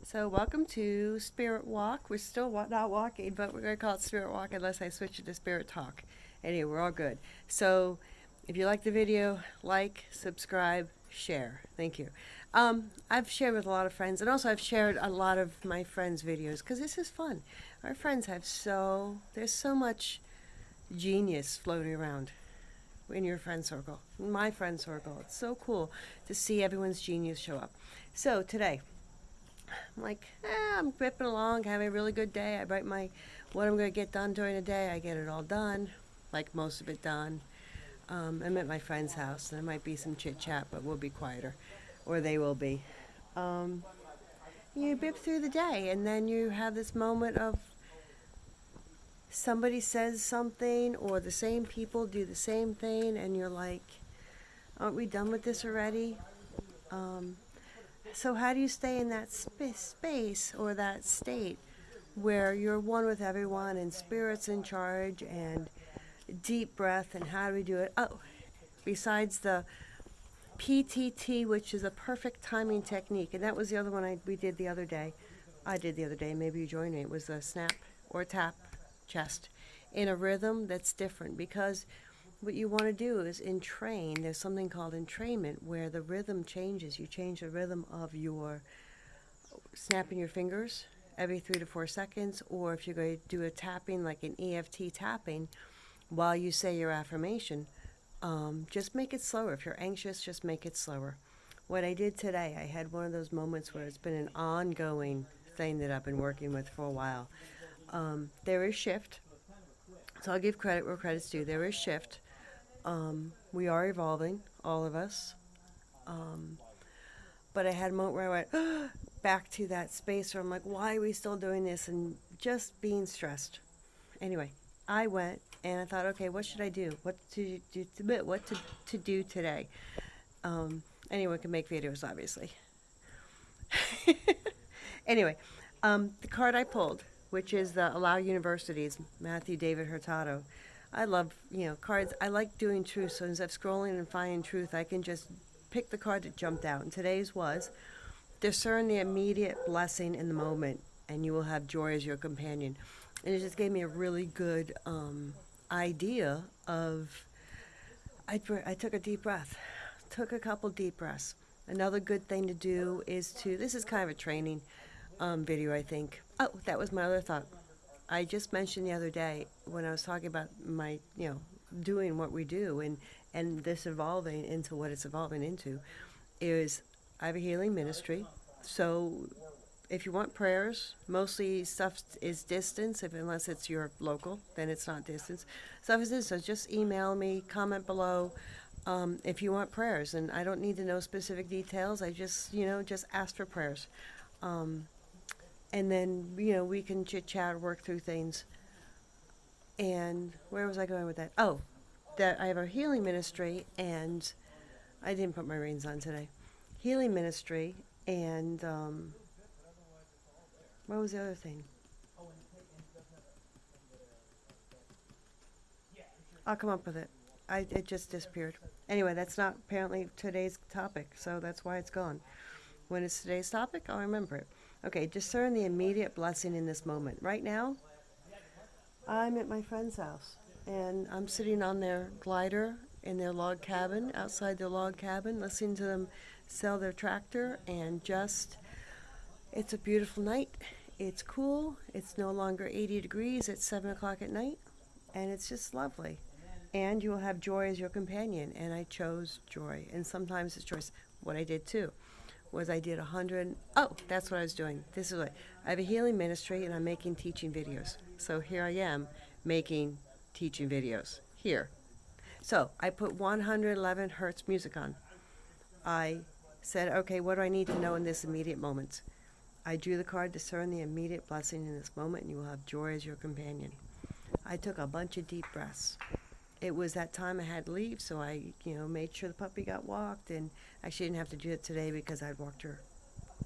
So, welcome to Spirit Walk. We're still not walking, but we're going to call it Spirit Walk unless I switch it to Spirit Talk. Anyway, we're all good. So, if you like the video, like, subscribe, share. Thank you. I've shared with a lot of friends, and also I've shared a lot of my friends' videos because this is fun. Our friends there's so much genius floating around in your friend circle, in my friend circle. It's so cool to see everyone's genius show up. So, today, I'm like, I'm ripping along, having a really good day. I write what I'm going to get done during the day. I get it all done, like most of it done. I'm at my friend's house. There might be some chit chat, but we'll be quieter, or they will be. Um, you rip through the day, and then you have this moment of somebody says something, or the same people do the same thing, and you're like, aren't we done with this already? Um, So, how do you stay in that space or that state where you're one with everyone and spirit's in charge and deep breath? And how do we do it? Oh, besides the PTT, which is a perfect timing technique, and that was the other one we did the other day. I did the other day, maybe you joined me. It was a snap or tap chest in a rhythm that's different because what you want to do is entrain. There's something called entrainment where the rhythm changes. You change the rhythm of your snapping your fingers every 3 to 4 seconds, or if you're going to do a tapping like an EFT tapping while you say your affirmation, just make it slower. If you're anxious, just make it slower. What I did today, I had one of those moments where it's been an ongoing thing that I've been working with for a while. There is shift, so I'll give credit where credit's due. There is shift. We are evolving, all of us. Um, but I had a moment where I went back to that space where I'm like, why are we still doing this? And just being stressed. Anyway, I went and I thought, okay, what should I do? What to do today? Anyone can make videos, obviously. Anyway, the card I pulled, which is the Allow Universities, Matthew David Hurtado. I love, cards. I like doing truth. So instead of scrolling and finding truth, I can just pick the card that jumped out. And today's was discern the immediate blessing in the moment, and you will have joy as your companion. And it just gave me a really good idea of. I took a deep breath, took a couple deep breaths. Another good thing to do is this is kind of a training video, I think. Oh, that was my other thought. I just mentioned the other day when I was talking about my, doing what we do and this evolving into what it's evolving into is I have a healing ministry. So if you want prayers, mostly stuff is distance. Unless it's your local, then it's not distance. Stuff is distance. So just email me, comment below. If you want prayers, and I don't need to know specific details. I just ask for prayers. And then, we can chit chat, work through things. And where was I going with that? Oh, that I have a healing ministry, and I didn't put my reins on today. Healing ministry, and what was the other thing? I'll come up with it. It just disappeared. Anyway, that's not apparently today's topic, so that's why it's gone. When it's today's topic, I'll remember it. Okay, discern the immediate blessing in this moment. Right now, I'm at my friend's house, and I'm sitting on their glider in their log cabin, outside their log cabin, listening to them sell their tractor, and it's a beautiful night. It's cool. It's no longer 80 degrees. It's 7 o'clock at night, and it's just lovely. And you will have joy as your companion, and I chose joy. And sometimes it's choice. What I did too was I did 100. Oh, that's what I was doing. This is what I have a healing ministry, and I'm making teaching videos. So here I am making teaching videos here. So I put 111 hertz music on. I said, okay, what do I need to know in this immediate moment? I drew the card, discern the immediate blessing in this moment, and you will have joy as your companion. I took a bunch of deep breaths. It was that time I had to leave, so I, made sure the puppy got walked, and actually didn't have to do it today because I'd walked her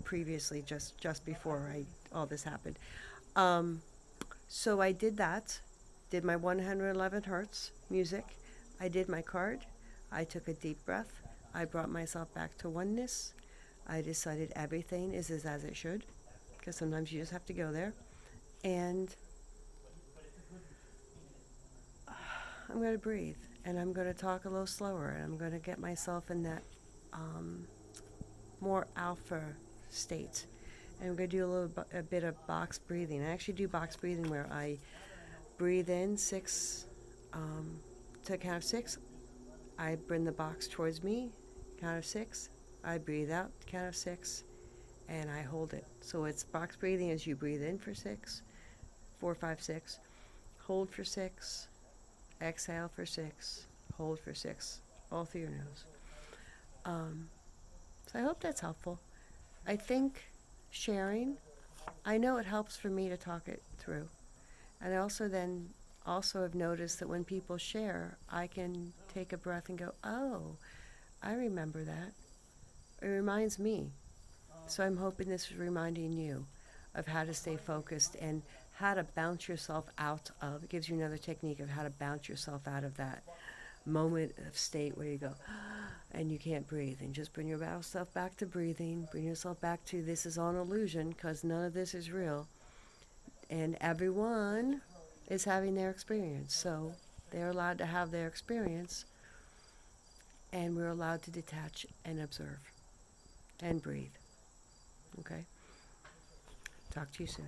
previously, just before all this happened. So I did that, did my 111 hertz music. I did my card. I took a deep breath. I brought myself back to oneness. I decided everything is as it should. because sometimes you just have to go there. And I'm going to breathe, and I'm going to talk a little slower, and I'm going to get myself in that more alpha state. And I'm going to do a bit of box breathing. I actually do box breathing where I breathe in six, to count of six. I bring the box towards me, count of six. I breathe out, count of six, and I hold it. So it's box breathing as you breathe in for 6, 4, 5, 6, hold for 6, exhale for 6, hold for 6, all through your nose. So I hope that's helpful. I think sharing, I know it helps for me to talk it through. And I also have noticed that when people share, I can take a breath and go, oh, I remember that. It reminds me. So I'm hoping this is reminding you of how to stay focused and how to bounce yourself out of. It gives you another technique of how to bounce yourself out of that moment of state where you go and you can't breathe, and just bring yourself back to breathing. Bring yourself back to this is all an illusion, because none of this is real, and everyone is having their experience, so they're allowed to have their experience, and we're allowed to detach and observe and breathe. Okay? Talk to you soon.